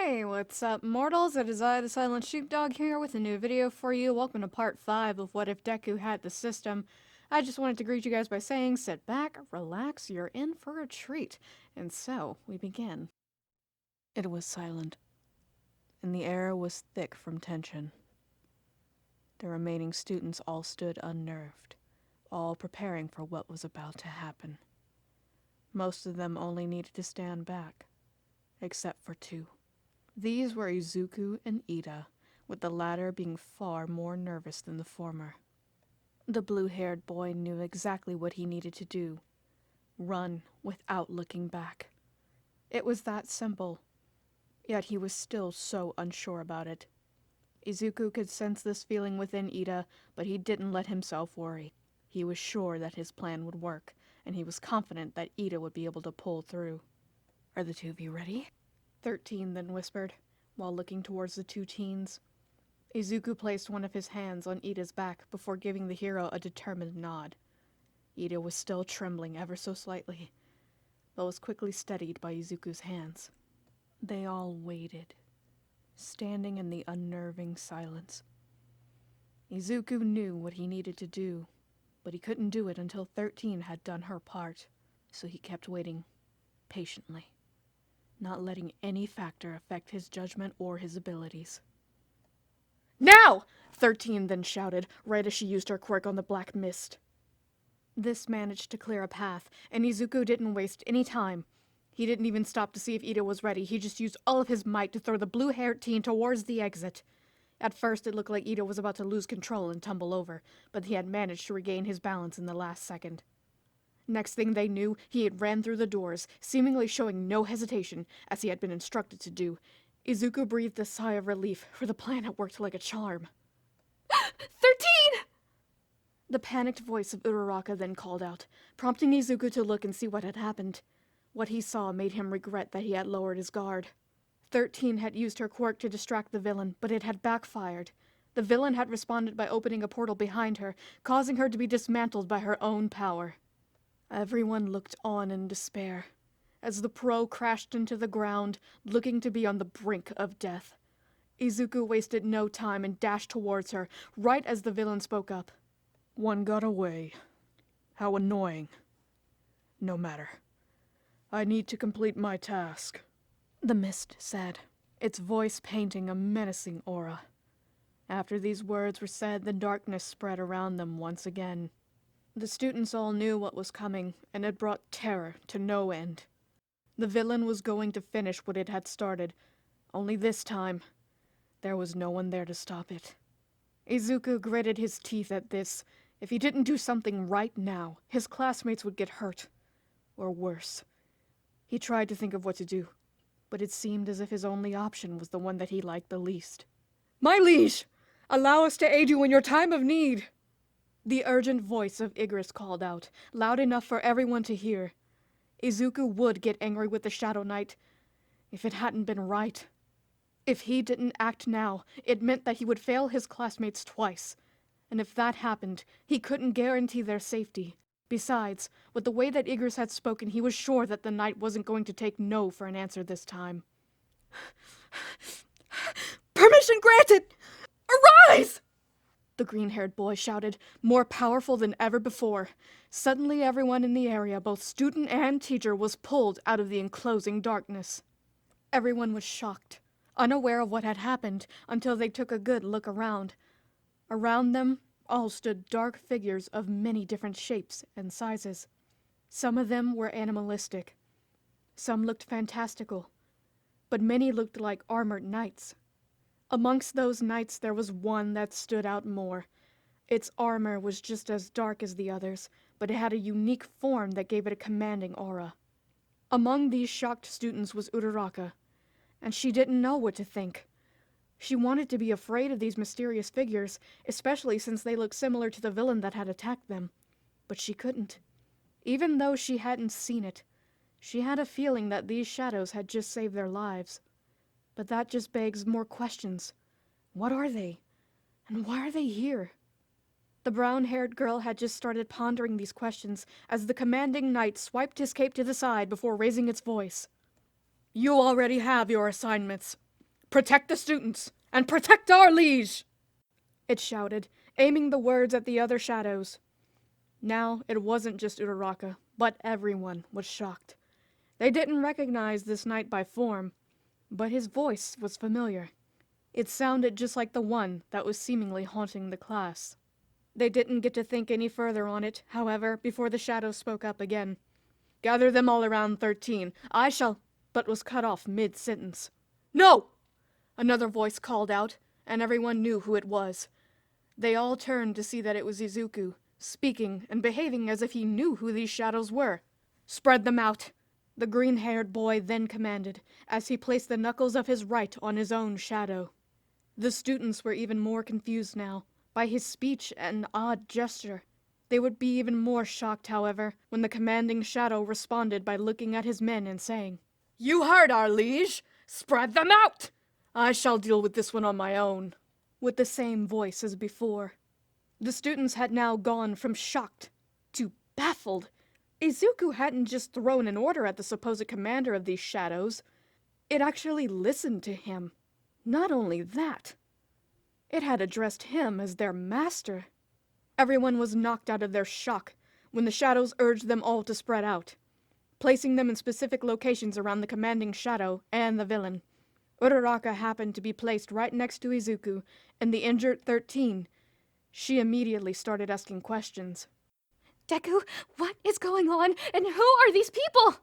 Hey, what's up, mortals? It is I, the Silent Sheepdog, here with a new video for you. Welcome to part 5 of What If Deku Had the System. I just wanted to greet you guys by saying, sit back, relax, you're in for a treat. And so, we begin. It was silent, and the air was thick from tension. The remaining students all stood unnerved, all preparing for what was about to happen. Most of them only needed to stand back, except for two. These were Izuku and Ida, with the latter being far more nervous than the former. The blue-haired boy knew exactly what he needed to do. Run without looking back. It was that simple. Yet he was still so unsure about it. Izuku could sense this feeling within Ida, but he didn't let himself worry. He was sure that his plan would work, and he was confident that Ida would be able to pull through. Are the two of you ready? 13 then whispered, while looking towards the two teens. Izuku placed one of his hands on Ida's back before giving the hero a determined nod. Ida was still trembling ever so slightly, but was quickly steadied by Izuku's hands. They all waited, standing in the unnerving silence. Izuku knew what he needed to do, but he couldn't do it until 13 had done her part, so he kept waiting, patiently, not letting any factor affect his judgment or his abilities. "Now!" 13 then shouted, right as she used her quirk on the black mist. This managed to clear a path, and Izuku didn't waste any time. He didn't even stop to see if Ida was ready. He just used all of his might to throw the blue-haired teen towards the exit. At first, it looked like Ida was about to lose control and tumble over, but he had managed to regain his balance in the last second. Next thing they knew, he had ran through the doors, seemingly showing no hesitation, as he had been instructed to do. Izuku breathed a sigh of relief, for the plan had worked like a charm. 13! The panicked voice of Uraraka then called out, prompting Izuku to look and see what had happened. What he saw made him regret that he had lowered his guard. 13 had used her quirk to distract the villain, but it had backfired. The villain had responded by opening a portal behind her, causing her to be dismantled by her own power. Everyone looked on in despair, as the pro crashed into the ground, looking to be on the brink of death. Izuku wasted no time and dashed towards her, right as the villain spoke up. "One got away. How annoying. No matter. I need to complete my task," the mist said, its voice painting a menacing aura. After these words were said, the darkness spread around them once again. The students all knew what was coming, and it brought terror to no end. The villain was going to finish what it had started, only this time, there was no one there to stop it. Izuku gritted his teeth at this. If he didn't do something right now, his classmates would get hurt. Or worse. He tried to think of what to do, but it seemed as if his only option was the one that he liked the least. "My liege! Allow us to aid you in your time of need!" The urgent voice of Igris called out, loud enough for everyone to hear. Izuku would get angry with the Shadow Knight if it hadn't been right. If he didn't act now, it meant that he would fail his classmates twice. And if that happened, he couldn't guarantee their safety. Besides, with the way that Igris had spoken, he was sure that the knight wasn't going to take no for an answer this time. "Permission granted! Arise!" The green-haired boy shouted, more powerful than ever before. Suddenly everyone in the area, both student and teacher, was pulled out of the enclosing darkness. Everyone was shocked, unaware of what had happened, until they took a good look around. Around them, all stood dark figures of many different shapes and sizes. Some of them were animalistic. Some looked fantastical, but many looked like armored knights. Amongst those knights there was one that stood out more. Its armor was just as dark as the others, but it had a unique form that gave it a commanding aura. Among these shocked students was Uraraka, and she didn't know what to think. She wanted to be afraid of these mysterious figures, especially since they looked similar to the villain that had attacked them. But she couldn't. Even though she hadn't seen it, she had a feeling that these shadows had just saved their lives. But that just begs more questions. What are they? And why are they here? The brown-haired girl had just started pondering these questions as the commanding knight swiped his cape to the side before raising its voice. "You already have your assignments. Protect the students, and protect our liege! It shouted, aiming the words at the other shadows. Now, it wasn't just Uraraka, but everyone was shocked. They didn't recognize this knight by form, but his voice was familiar. It sounded just like the one that was seemingly haunting the class. They didn't get to think any further on it, however, before the shadow spoke up again. Gather them all around 13. I shall... but was cut off mid-sentence. No! Another voice called out, and everyone knew who it was. They all turned to see that it was Izuku, speaking and behaving as if he knew who these shadows were. Spread them out, the green-haired boy then commanded, as he placed the knuckles of his right on his own shadow. The students were even more confused now, by his speech and odd gesture. They would be even more shocked, however, when the commanding shadow responded by looking at his men and saying, "You heard our liege! Spread them out! I shall deal with this one on my own," with the same voice as before. The students had now gone from shocked to baffled. Izuku hadn't just thrown an order at the supposed commander of these shadows. It actually listened to him. Not only that, it had addressed him as their master. Everyone was knocked out of their shock when the shadows urged them all to spread out, placing them in specific locations around the commanding shadow and the villain. Uraraka happened to be placed right next to Izuku and the injured 13. She immediately started asking questions. Deku, what is going on, and who are these people?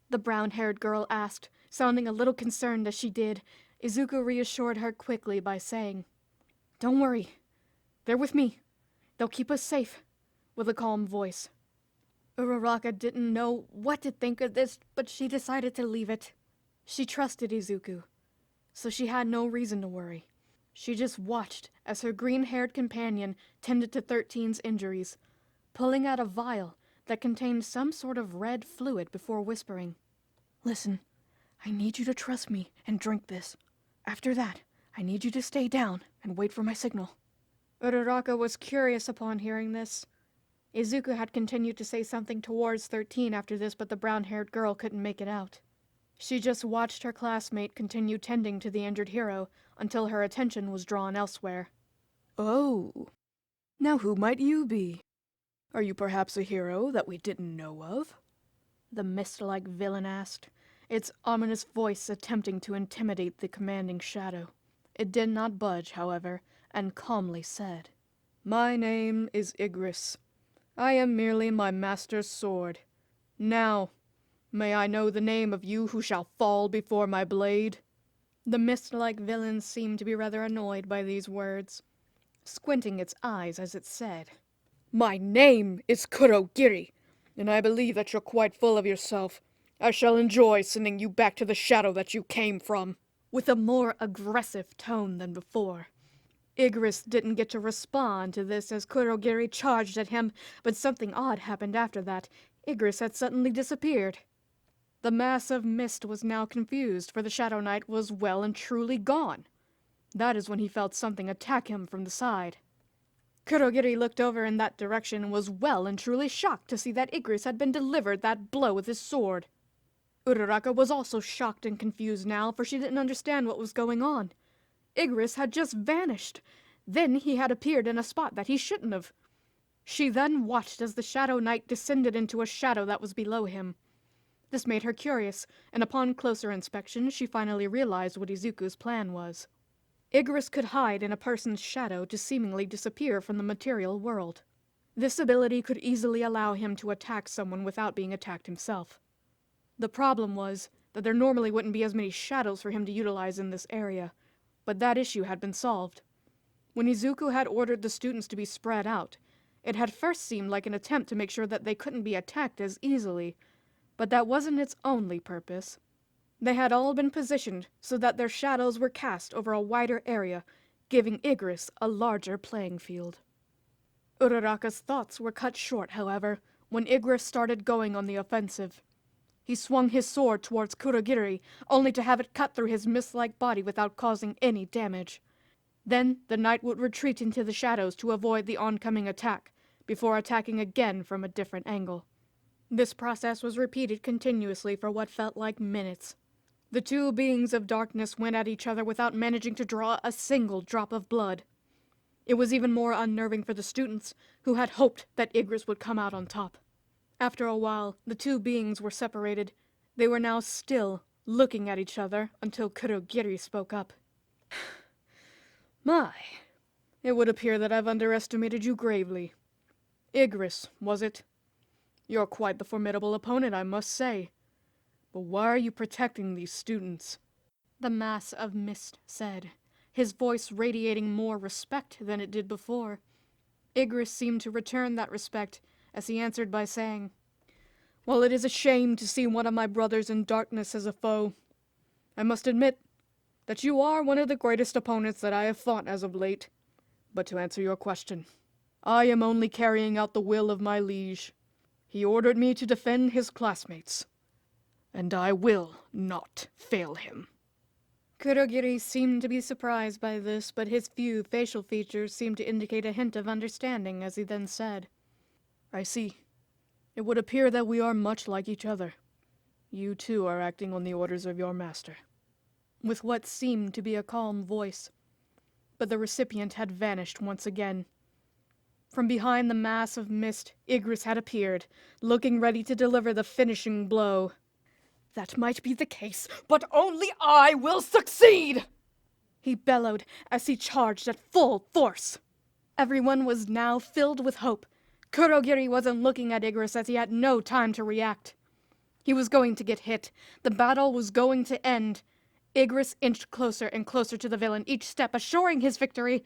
The brown-haired girl asked, sounding a little concerned as she did. Izuku reassured her quickly by saying, "Don't worry. They're with me. They'll keep us safe," with a calm voice. Uraraka didn't know what to think of this, but she decided to leave it. She trusted Izuku, so she had no reason to worry. She just watched as her green-haired companion tended to 13's injuries, pulling out a vial that contained some sort of red fluid before whispering, "Listen, I need you to trust me and drink this. After that, I need you to stay down and wait for my signal." Uraraka was curious upon hearing this. Izuku had continued to say something towards 13 after this, but the brown-haired girl couldn't make it out. She just watched her classmate continue tending to the injured hero until her attention was drawn elsewhere. "Oh, now who might you be? Are you perhaps a hero that we didn't know of?" the mist-like villain asked, its ominous voice attempting to intimidate the commanding shadow. It did not budge, however, and calmly said, "My name is Igris. I am merely my master's sword. Now, may I know the name of you who shall fall before my blade?" The mist-like villain seemed to be rather annoyed by these words, squinting its eyes as it said, "My name is Kurogiri, and I believe that you're quite full of yourself. I shall enjoy sending you back to the shadow that you came from," with a more aggressive tone than before. Igris didn't get to respond to this as Kurogiri charged at him, but something odd happened after that. Igris had suddenly disappeared. The mass of mist was now confused, for the Shadow Knight was well and truly gone. That is when he felt something attack him from the side. Kurogiri looked over in that direction and was well and truly shocked to see that Igris had been delivered that blow with his sword. Uraraka was also shocked and confused now, for she didn't understand what was going on. Igris had just vanished. Then he had appeared in a spot that he shouldn't have. She then watched as the Shadow Knight descended into a shadow that was below him. This made her curious, and upon closer inspection, she finally realized what Izuku's plan was. Igris could hide in a person's shadow to seemingly disappear from the material world. This ability could easily allow him to attack someone without being attacked himself. The problem was that there normally wouldn't be as many shadows for him to utilize in this area, but that issue had been solved. When Izuku had ordered the students to be spread out, it had first seemed like an attempt to make sure that they couldn't be attacked as easily, but that wasn't its only purpose. They had all been positioned so that their shadows were cast over a wider area, giving Igris a larger playing field. Uraraka's thoughts were cut short, however, when Igris started going on the offensive. He swung his sword towards Kurogiri, only to have it cut through his mist-like body without causing any damage. Then the knight would retreat into the shadows to avoid the oncoming attack, before attacking again from a different angle. This process was repeated continuously for what felt like minutes. The two beings of darkness went at each other without managing to draw a single drop of blood. It was even more unnerving for the students, who had hoped that Igris would come out on top. After a while, the two beings were separated. They were now still looking at each other until Kurogiri spoke up. My, it would appear that I've underestimated you gravely. Igris, was it? You're quite the formidable opponent, I must say. But why are you protecting these students? The mass of mist said, his voice radiating more respect than it did before. Igris seemed to return that respect as he answered by saying, Well, it is a shame to see one of my brothers in darkness as a foe. I must admit that you are one of the greatest opponents that I have fought as of late. But to answer your question, I am only carrying out the will of my liege. He ordered me to defend his classmates, and I will not fail him. Kurogiri seemed to be surprised by this, but his few facial features seemed to indicate a hint of understanding as he then said, I see. It would appear that we are much like each other. You too are acting on the orders of your master. With what seemed to be a calm voice, but the recipient had vanished once again. From behind the mass of mist, Igris had appeared, looking ready to deliver the finishing blow. That might be the case, but only I will succeed! He bellowed as he charged at full force. Everyone was now filled with hope. Kurogiri wasn't looking at Igris as he had no time to react. He was going to get hit. The battle was going to end. Igris inched closer and closer to the villain, each step assuring his victory,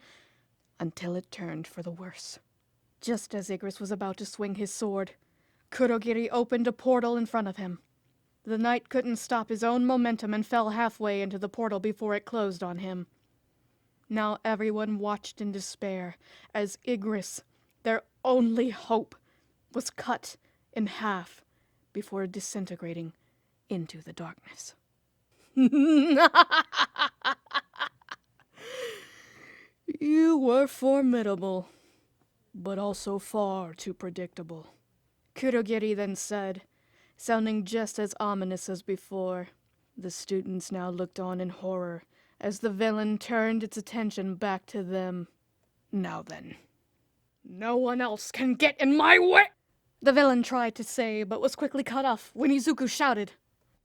until it turned for the worse. Just as Igris was about to swing his sword, Kurogiri opened a portal in front of him. The knight couldn't stop his own momentum and fell halfway into the portal before it closed on him. Now everyone watched in despair as Igris, their only hope, was cut in half before disintegrating into the darkness. You were formidable, but also far too predictable, Kurogiri then said, sounding just as ominous as before. The students now looked on in horror as the villain turned its attention back to them. Now then, no one else can get in my way! The villain tried to say, but was quickly cut off when Izuku shouted,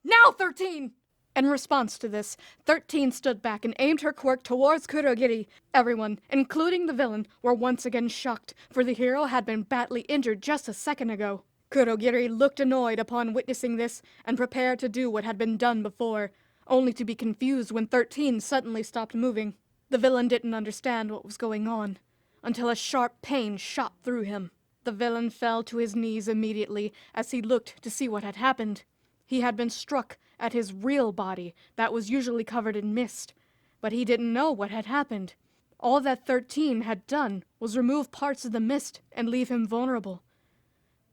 Now, 13! In response to this, 13 stood back and aimed her quirk towards Kurogiri. Everyone, including the villain, were once again shocked, for the hero had been badly injured just a second ago. Kurogiri looked annoyed upon witnessing this and prepared to do what had been done before, only to be confused when 13 suddenly stopped moving. The villain didn't understand what was going on, until a sharp pain shot through him. The villain fell to his knees immediately as he looked to see what had happened. He had been struck at his real body that was usually covered in mist, but he didn't know what had happened. All that 13 had done was remove parts of the mist and leave him vulnerable.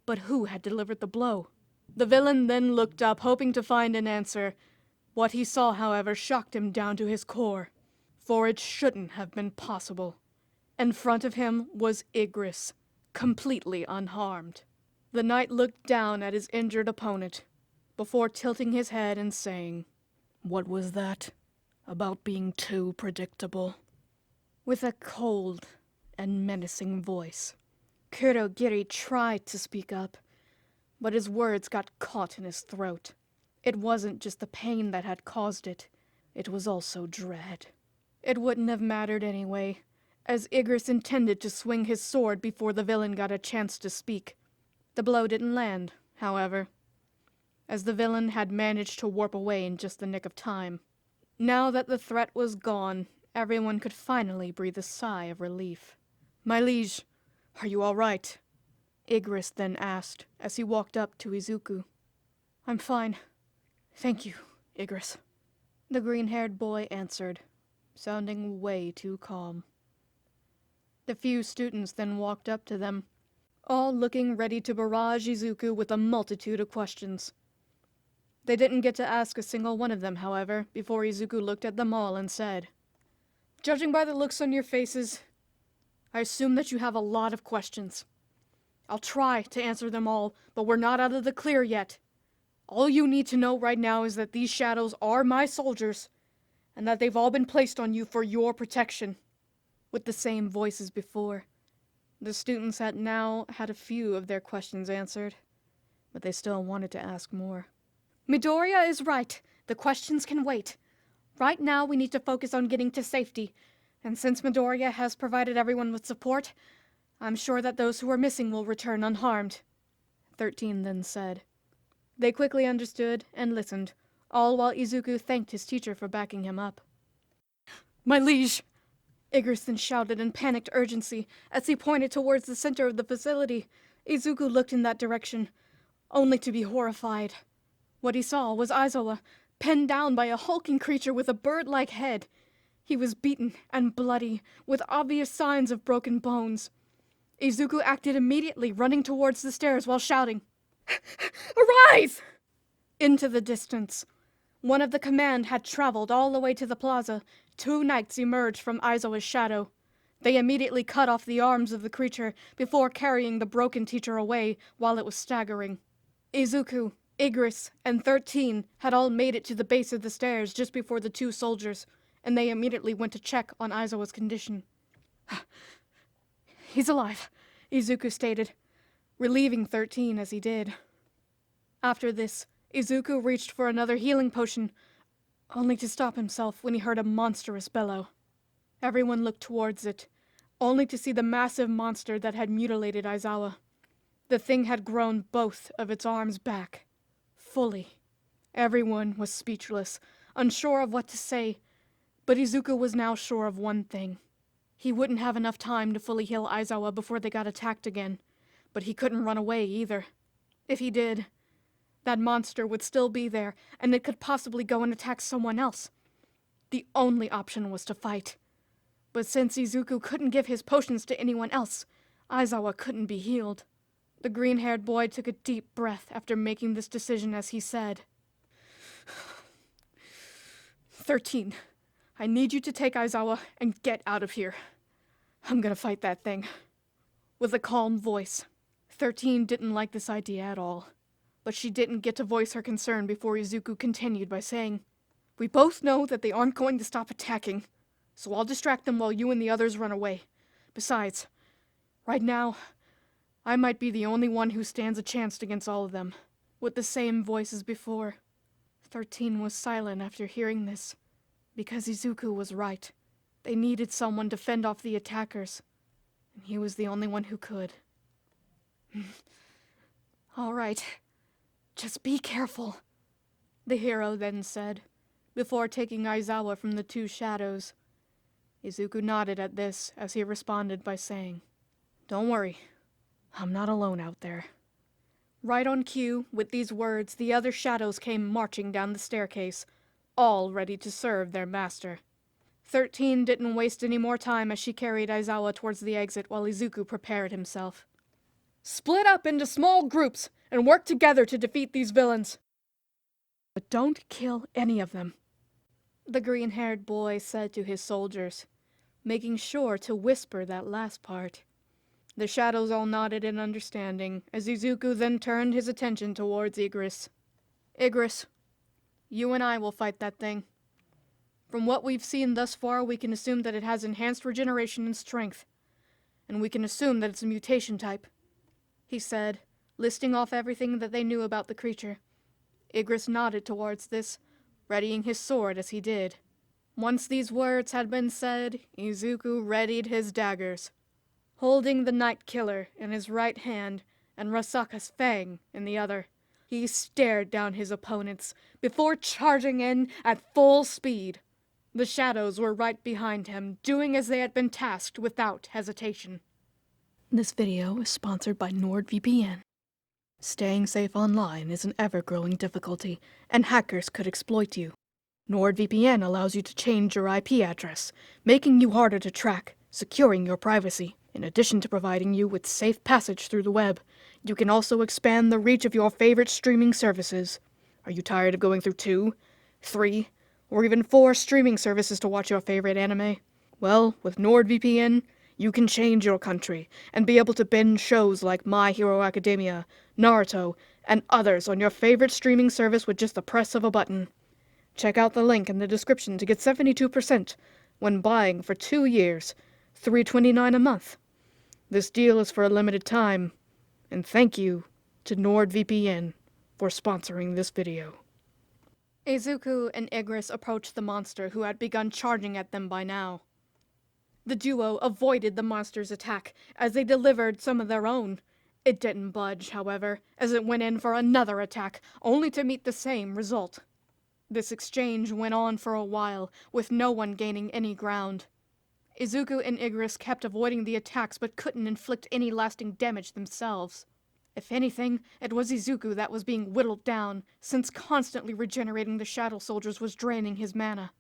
But who had delivered the blow? The villain then looked up, hoping to find an answer. What he saw, however, shocked him down to his core, for it shouldn't have been possible. In front of him was Igris, completely unharmed. The knight looked down at his injured opponent, before tilting his head and saying, What was that about being too predictable? With a cold and menacing voice, Kurogiri tried to speak up, but his words got caught in his throat. It wasn't just the pain that had caused it, it was also dread. It wouldn't have mattered anyway, as Igris intended to swing his sword before the villain got a chance to speak. The blow didn't land, however, as the villain had managed to warp away in just the nick of time. Now that the threat was gone, everyone could finally breathe a sigh of relief. My liege, are you all right? Igris then asked as he walked up to Izuku. I'm fine. Thank you, Igris. The green-haired boy answered, sounding way too calm. The few students then walked up to them, all looking ready to barrage Izuku with a multitude of questions. They didn't get to ask a single one of them, however, before Izuku looked at them all and said, Judging by the looks on your faces, I assume that you have a lot of questions. I'll try to answer them all, but we're not out of the clear yet. All you need to know right now is that these shadows are my soldiers, and that they've all been placed on you for your protection. With the same voice as before, the students had now had a few of their questions answered, but they still wanted to ask more. Midoriya is right. The questions can wait. Right now, we need to focus on getting to safety, and since Midoriya has provided everyone with support, I'm sure that those who are missing will return unharmed. 13 then said. They quickly understood and listened, all while Izuku thanked his teacher for backing him up. My liege! Igris then shouted in panicked urgency as he pointed towards the center of the facility. Izuku looked in that direction, only to be horrified. What he saw was Izawa, pinned down by a hulking creature with a bird-like head. He was beaten and bloody, with obvious signs of broken bones. Izuku acted immediately, running towards the stairs while shouting, Arise! Into the distance. One of the command had traveled all the way to the plaza. 2 knights emerged from Izawa's shadow. They immediately cut off the arms of the creature before carrying the broken teacher away while it was staggering. Izuku, Igris, and 13 had all made it to the base of the stairs just before the 2 soldiers, and they immediately went to check on Izawa's condition. He's alive, Izuku stated, relieving 13 as he did. After this, Izuku reached for another healing potion, only to stop himself when he heard a monstrous bellow. Everyone looked towards it, only to see the massive monster that had mutilated Izawa. The thing had grown both of its arms back, fully. Everyone was speechless, unsure of what to say, but Izuku was now sure of one thing. He wouldn't have enough time to fully heal Izawa before they got attacked again, but he couldn't run away either. If he did, that monster would still be there, and it could possibly go and attack someone else. The only option was to fight. But since Izuku couldn't give his potions to anyone else, Izawa couldn't be healed. The green-haired boy took a deep breath after making this decision as he said, 13, I need you to take Izawa and get out of here. I'm gonna fight that thing. With a calm voice, 13 didn't like this idea at all, but she didn't get to voice her concern before Izuku continued by saying, We both know that they aren't going to stop attacking, so I'll distract them while you and the others run away. Besides, right now, I might be the only one who stands a chance against all of them. With the same voice as before, 13 was silent after hearing this, because Izuku was right. They needed someone to fend off the attackers, and he was the only one who could. All right, just be careful, the hero then said, before taking Izawa from the 2 shadows. Izuku nodded at this as he responded by saying, Don't worry, I'm not alone out there. Right on cue, with these words, the other shadows came marching down the staircase, all ready to serve their master. 13 didn't waste any more time as she carried Izawa towards the exit while Izuku prepared himself. Split up into small groups and work together to defeat these villains. But don't kill any of them, the green-haired boy said to his soldiers, making sure to whisper that last part. The shadows all nodded in understanding, as Izuku then turned his attention towards Igris. Igris, you and I will fight that thing. From what we've seen thus far, we can assume that it has enhanced regeneration and strength, and we can assume that it's a mutation type, he said, listing off everything that they knew about the creature. Igris nodded towards this, readying his sword as he did. Once these words had been said, Izuku readied his daggers. Holding the Night Killer in his right hand and Rasaka's fang in the other, he stared down his opponents before charging in at full speed. The shadows were right behind him, doing as they had been tasked without hesitation. This video is sponsored by NordVPN. Staying safe online is an ever-growing difficulty, and hackers could exploit you. NordVPN allows you to change your IP address, making you harder to track, securing your privacy. In addition to providing you with safe passage through the web, you can also expand the reach of your favorite streaming services. Are you tired of going through 2, 3, or even 4 streaming services to watch your favorite anime? Well, with NordVPN, you can change your country and be able to binge shows like My Hero Academia, Naruto, and others on your favorite streaming service with just the press of a button. Check out the link in the description to get 72% when buying for 2 years, $3.29 a month. This deal is for a limited time, and thank you to NordVPN for sponsoring this video. Izuku and Igris approached the monster, who had begun charging at them by now. The duo avoided the monster's attack as they delivered some of their own. It didn't budge, however, as it went in for another attack, only to meet the same result. This exchange went on for a while, with no one gaining any ground. Izuku and Igris kept avoiding the attacks but couldn't inflict any lasting damage themselves. If anything, it was Izuku that was being whittled down, since constantly regenerating the shadow soldiers was draining his mana.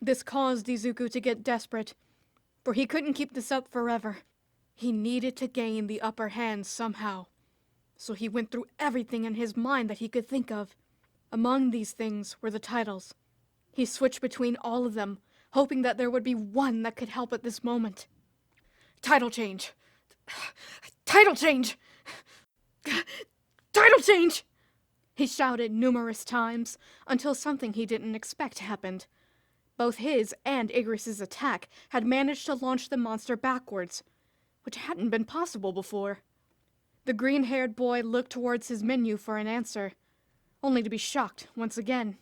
This caused Izuku to get desperate, for he couldn't keep this up forever. He needed to gain the upper hand somehow, so he went through everything in his mind that he could think of. Among these things were the titles. He switched between all of them, hoping that there would be one that could help at this moment. Title change! Title change! Title change! He shouted numerous times, until something he didn't expect happened. Both his and Igris' attack had managed to launch the monster backwards, which hadn't been possible before. The green-haired boy looked towards his menu for an answer, only to be shocked once again.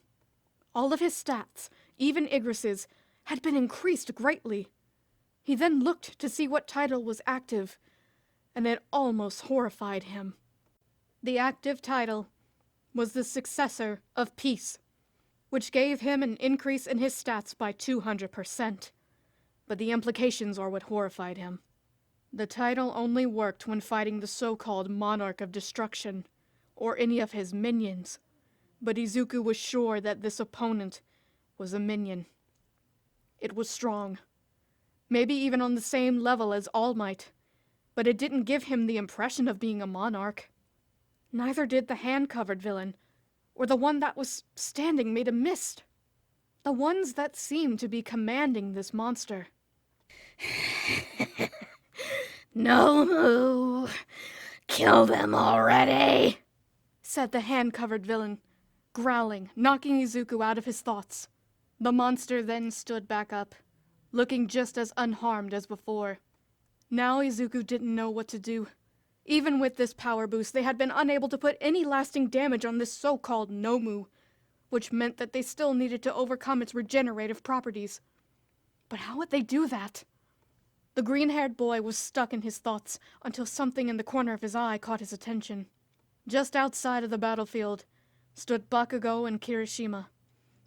All of his stats, even Igris', had been increased greatly. He then looked to see what title was active, and it almost horrified him. The active title was the Successor of Peace, which gave him an increase in his stats by 200%. But the implications are what horrified him. The title only worked when fighting the so-called Monarch of Destruction, or any of his minions. But Izuku was sure that this opponent was a minion. It was strong, maybe even on the same level as All Might, but it didn't give him the impression of being a monarch. Neither did the hand-covered villain, or the one that was standing made of mist. The ones that seemed to be commanding this monster. Nomu, kill them already, said the hand-covered villain, growling, knocking Izuku out of his thoughts. The monster then stood back up, looking just as unharmed as before. Now Izuku didn't know what to do. Even with this power boost, they had been unable to put any lasting damage on this so-called Nomu, which meant that they still needed to overcome its regenerative properties. But how would they do that? The green-haired boy was stuck in his thoughts until something in the corner of his eye caught his attention. Just outside of the battlefield stood Bakugo and Kirishima,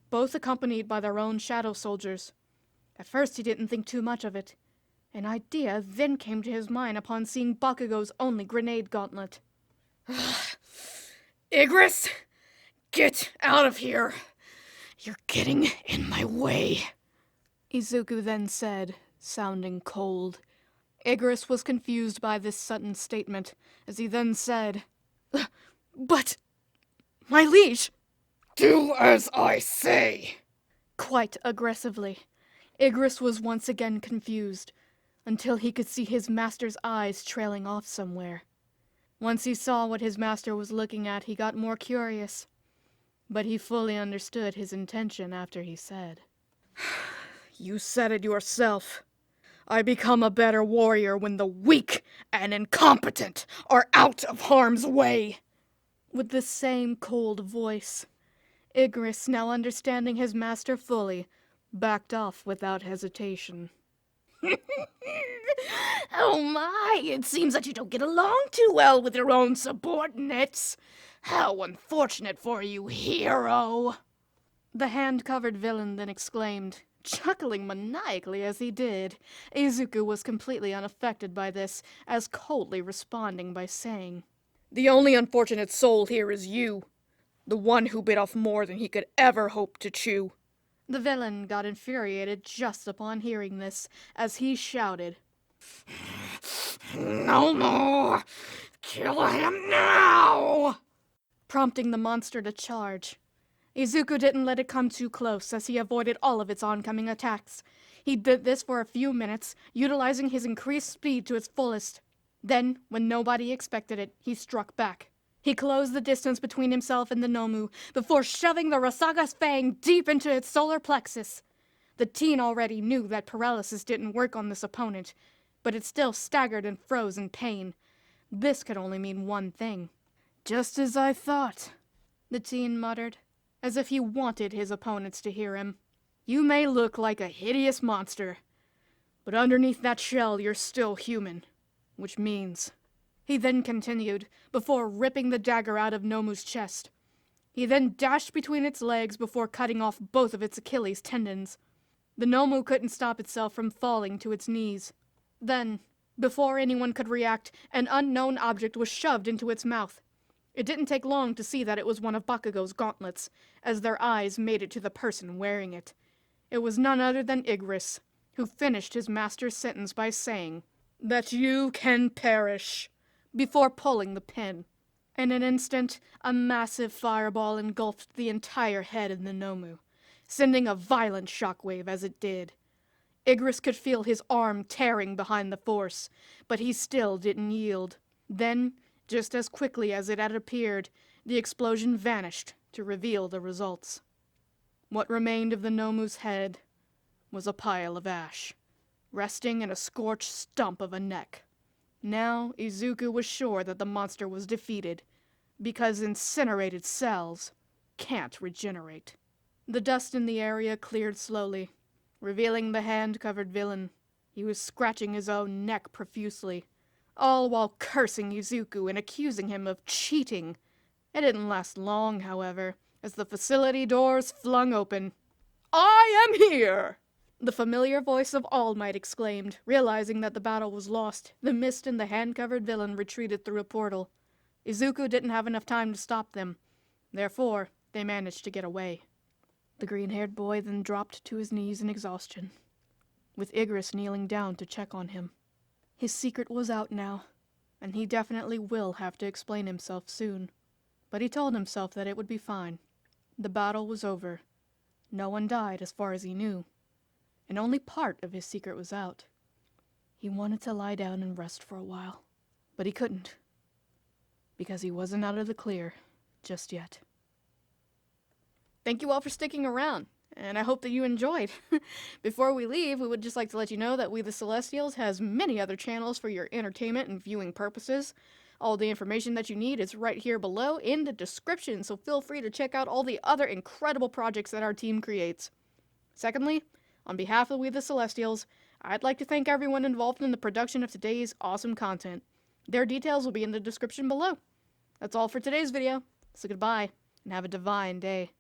both accompanied by their own shadow soldiers. At first he didn't think too much of it. An idea then came to his mind upon seeing Bakugo's only grenade gauntlet. Igris, get out of here. You're getting in my way, Izuku then said, sounding cold. Igris was confused by this sudden statement, as he then said, But, my liege! Do as I say! Quite aggressively. Igris was once again confused, until he could see his master's eyes trailing off somewhere. Once he saw what his master was looking at, he got more curious. But he fully understood his intention after he said, You said it yourself. I become a better warrior when the weak and incompetent are out of harm's way. With the same cold voice, Igris, now understanding his master fully, backed off without hesitation. Oh my, it seems that you don't get along too well with your own subordinates. How unfortunate for you, hero! The hand-covered villain then exclaimed, chuckling maniacally as he did. Izuku was completely unaffected by this, as coldly responding by saying, The only unfortunate soul here is you, the one who bit off more than he could ever hope to chew. The villain got infuriated just upon hearing this, as he shouted, No more! Kill him now! Prompting the monster to charge. Izuku didn't let it come too close, as he avoided all of its oncoming attacks. He did this for a few minutes, utilizing his increased speed to its fullest. Then, when nobody expected it, he struck back. He closed the distance between himself and the Nomu before shoving the Rasaga's fang deep into its solar plexus. The teen already knew that paralysis didn't work on this opponent, but it still staggered and froze in pain. This could only mean one thing. "Just as I thought," the teen muttered, as if he wanted his opponents to hear him. "You may look like a hideous monster, but underneath that shell you're still human, which means..." He then continued, before ripping the dagger out of Nomu's chest. He then dashed between its legs before cutting off both of its Achilles tendons. The Nomu couldn't stop itself from falling to its knees. Then, before anyone could react, an unknown object was shoved into its mouth. It didn't take long to see that it was one of Bakugo's gauntlets, as their eyes made it to the person wearing it. It was none other than Igris, who finished his master's sentence by saying, "That you can perish," before pulling the pin. In an instant, a massive fireball engulfed the entire head of the Nomu, sending a violent shockwave as it did. Igris could feel his arm tearing behind the force, but he still didn't yield. Then, just as quickly as it had appeared, the explosion vanished to reveal the results. What remained of the Nomu's head was a pile of ash, resting in a scorched stump of a neck. Now, Izuku was sure that the monster was defeated, because incinerated cells can't regenerate. The dust in the area cleared slowly, revealing the hand-covered villain. He was scratching his own neck profusely, all while cursing Izuku and accusing him of cheating. It didn't last long, however, as the facility doors flung open. "I am here!" the familiar voice of All Might exclaimed, realizing that the battle was lost. The mist and the hand-covered villain retreated through a portal. Izuku didn't have enough time to stop them. Therefore, they managed to get away. The green-haired boy then dropped to his knees in exhaustion, with Igris kneeling down to check on him. His secret was out now, and he definitely will have to explain himself soon. But he told himself that it would be fine. The battle was over. No one died as far as he knew, and only part of his secret was out. He wanted to lie down and rest for a while, but he couldn't, because he wasn't out of the clear just yet. Thank you all for sticking around, and I hope that you enjoyed. Before we leave, we would just like to let you know that We the Celestials has many other channels for your entertainment and viewing purposes. All the information that you need is right here below in the description, so feel free to check out all the other incredible projects that our team creates. Secondly, on behalf of We the Celestials, I'd like to thank everyone involved in the production of today's awesome content. Their details will be in the description below. That's all for today's video, so goodbye, and have a divine day.